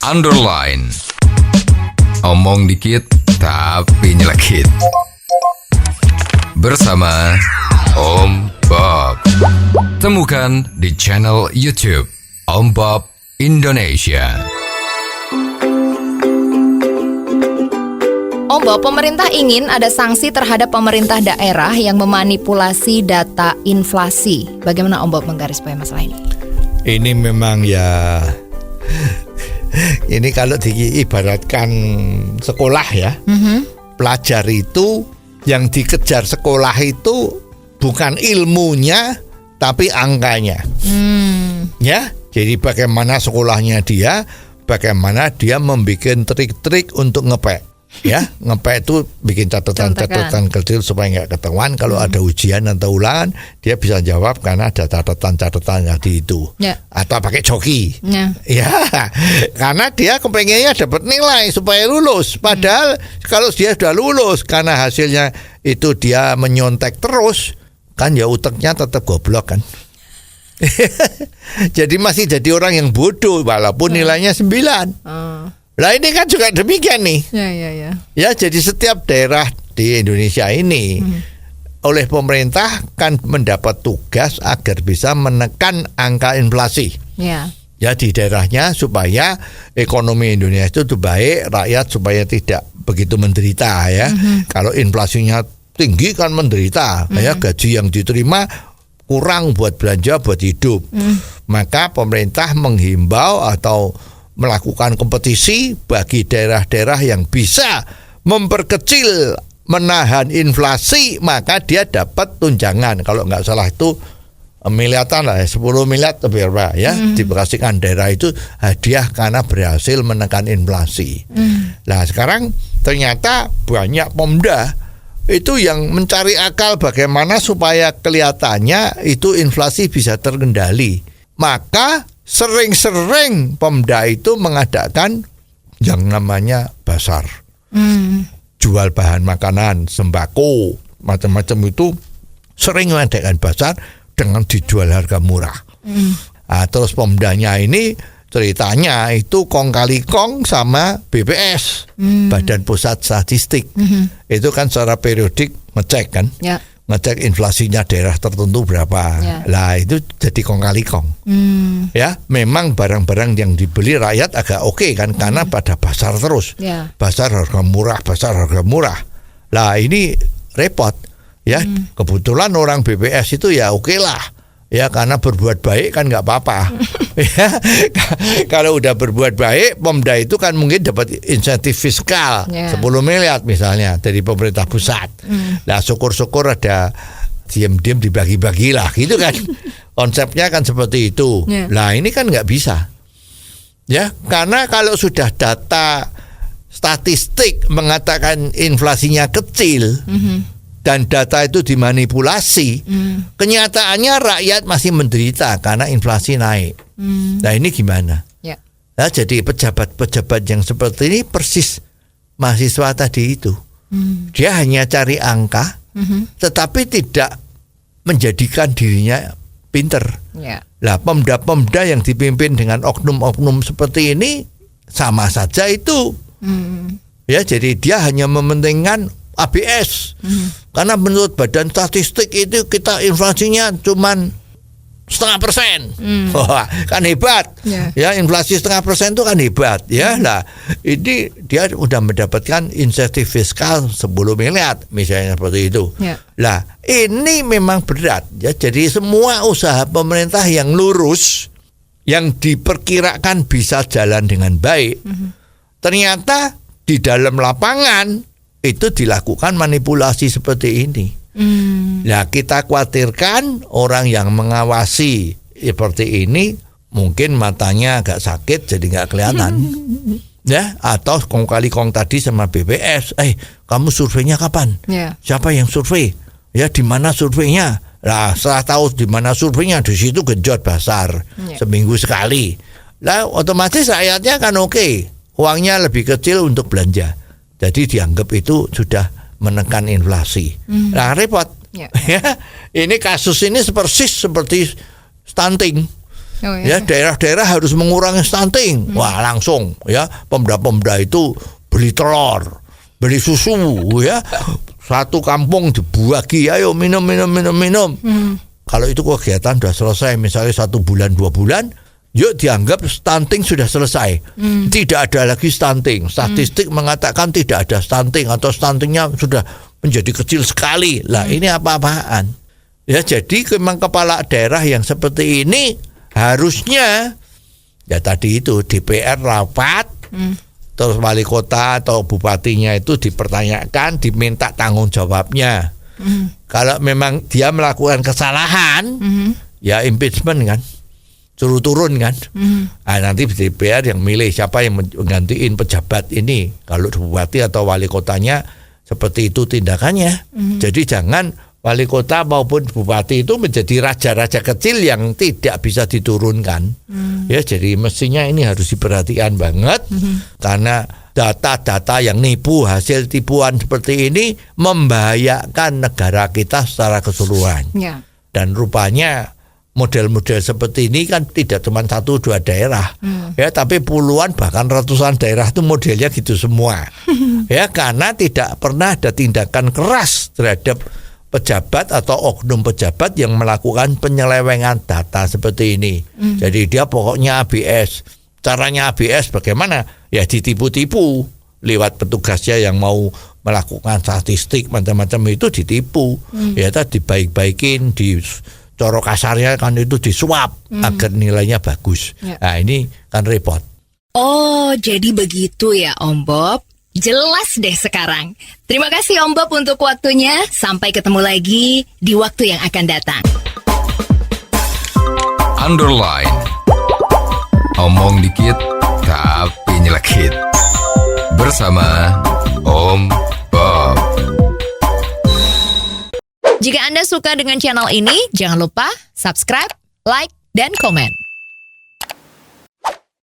underline. Omong dikit tapi nyelekit. Bersama Om Bob. Temukan di channel YouTube Om Bob Indonesia. Om Bob, pemerintah ingin ada sanksi terhadap pemerintah daerah yang memanipulasi data inflasi. Bagaimana Om Bob menggarisbawahi masalah ini? Ini memang ya, ini kalau diibaratkan sekolah ya, pelajar itu yang dikejar sekolah itu bukan ilmunya tapi angkanya. Ya, jadi bagaimana sekolahnya dia, bagaimana dia membuat trik-trik untuk ngepek. Ya, ngepek itu bikin catatan kecil supaya nggak ketahuan kalau ada ujian atau ulangan dia bisa jawab karena ada catatan tadi itu. Atau pakai joki. Ya, karena dia kepengennya dapat nilai supaya lulus. Padahal kalau dia sudah lulus karena hasilnya itu dia menyontek terus, kan ya uteknya tetap goblok kan. Jadi masih jadi orang yang bodoh walaupun nilainya 9. Lah ini kan juga demikian nih. Ya, jadi setiap daerah di Indonesia ini oleh pemerintah kan mendapat tugas agar bisa menekan angka inflasi. Ya, di daerahnya supaya ekonomi Indonesia itu baik, rakyat supaya tidak begitu menderita ya. Kalau inflasinya tinggi kan menderita, ya gaji yang diterima kurang buat belanja, buat hidup. Maka pemerintah menghimbau atau melakukan kompetisi bagi daerah-daerah yang bisa memperkecil, menahan inflasi, maka dia dapat tunjangan. Kalau nggak salah itu miliaran lah, 10 miliar atau berapa ya, dikasihkan daerah itu hadiah karena berhasil menekan inflasi. Nah sekarang ternyata banyak Pemda itu yang mencari akal bagaimana supaya kelihatannya itu inflasi bisa terkendali. Maka sering-sering Pemda itu mengadakan yang namanya basar. Jual bahan makanan, sembako, macam-macam itu sering mengadakan basar dengan dijual harga murah. Terus Pemdanya ini ceritanya itu kong kali kong sama BPS, Badan Pusat Statistik. Itu kan secara periodik ngecek kan. Ngecek inflasinya daerah tertentu berapa. Lah itu jadi kong kali kong. Ya, memang barang-barang yang dibeli rakyat agak oke kan karena pada pasar terus. Pasar harga murah. Lah ini repot ya. Kebetulan orang BPS itu ya oke lah. Ya karena berbuat baik kan nggak apa-apa. Ya, kalau udah berbuat baik, Pemda itu kan mungkin dapat insentif fiskal 10 miliar misalnya dari pemerintah pusat. Nah syukur-syukur ada diam-diam dibagi-bagi lah gitu kan. Konsepnya kan seperti itu. Nah ini kan nggak bisa. Ya karena kalau sudah data statistik mengatakan inflasinya kecil. Dan data itu dimanipulasi, kenyataannya rakyat masih menderita karena inflasi naik. Nah ini gimana? Nah, jadi pejabat-pejabat yang seperti ini persis mahasiswa tadi itu. Dia hanya cari angka, tetapi tidak menjadikan dirinya pinter. Nah Pemda-Pemda yang dipimpin dengan oknum-oknum seperti ini sama saja itu. Ya jadi dia hanya mementingkan ABS. Karena menurut Badan Statistik itu kita inflasinya cuman 0,5%. Wah, kan hebat. Ya, inflasi 0,5% itu kan hebat ya. Nah, ini dia udah mendapatkan insentif fiskal 10 miliar misalnya seperti itu. Nah, ini memang berat ya. Jadi semua usaha pemerintah yang lurus yang diperkirakan bisa jalan dengan baik, ternyata di dalam lapangan itu dilakukan manipulasi seperti ini. Nah kita khawatirkan orang yang mengawasi seperti ini mungkin matanya agak sakit jadi nggak kelihatan. Ya atau kong kali kong tadi sama BPS, kamu surveinya kapan? Siapa yang survei? Ya di mana surveinya? Lah setelah tahu di mana surveinya, di situ genjot basar seminggu sekali. Lah otomatis rakyatnya kan oke, uangnya lebih kecil untuk belanja. Jadi dianggap itu sudah menekan inflasi. Nah repot. Ya, ini kasus ini persis seperti stunting. Ya, daerah-daerah harus mengurangi stunting. Wah, langsung ya pemda-pemda itu beli telur, beli susu ya. Satu kampung dibagi, ayo minum. Kalau itu kegiatan sudah selesai, misalnya 1 bulan 2 bulan, yuk dianggap stunting sudah selesai. Tidak ada lagi stunting. Statistik mengatakan tidak ada stunting atau stuntingnya sudah menjadi kecil sekali. Lah ini apa-apaan? Ya, jadi memang kepala daerah yang seperti ini harusnya ya tadi itu DPR rapat, terus wali kota atau bupatinya itu dipertanyakan, diminta tanggung jawabnya. Kalau memang dia melakukan kesalahan, ya impeachment kan, suruh turun kan. Nanti DPR yang milih siapa yang menggantiin pejabat ini. Kalau bupati atau wali kotanya seperti itu tindakannya. Jadi jangan wali kota maupun bupati itu menjadi raja-raja kecil yang tidak bisa diturunkan. Ya, jadi mestinya ini harus diperhatikan banget, karena data-data yang nipu, hasil tipuan seperti ini membahayakan negara kita secara keseluruhan. Dan rupanya model-model seperti ini kan tidak cuma 1-2 daerah, ya, tapi puluhan bahkan ratusan daerah itu modelnya gitu semua. Ya, karena tidak pernah ada tindakan keras terhadap pejabat atau oknum pejabat yang melakukan penyelewengan data seperti ini. Jadi dia pokoknya ABS. Caranya ABS bagaimana? Ya ditipu-tipu lewat petugasnya yang mau melakukan statistik macam-macam itu ditipu. Ya tadi baik-baikin, di coro kasarnya kan itu disuap agar nilainya bagus. Nah ini kan repot. Oh, jadi begitu ya Om Bob. Jelas deh sekarang. Terima kasih Om Bob untuk waktunya. Sampai ketemu lagi di waktu yang akan datang. Underline. Omong dikit tapi nyelekit. Bersama Om Bob. Jika Anda suka dengan channel ini, jangan lupa subscribe, like, dan komen.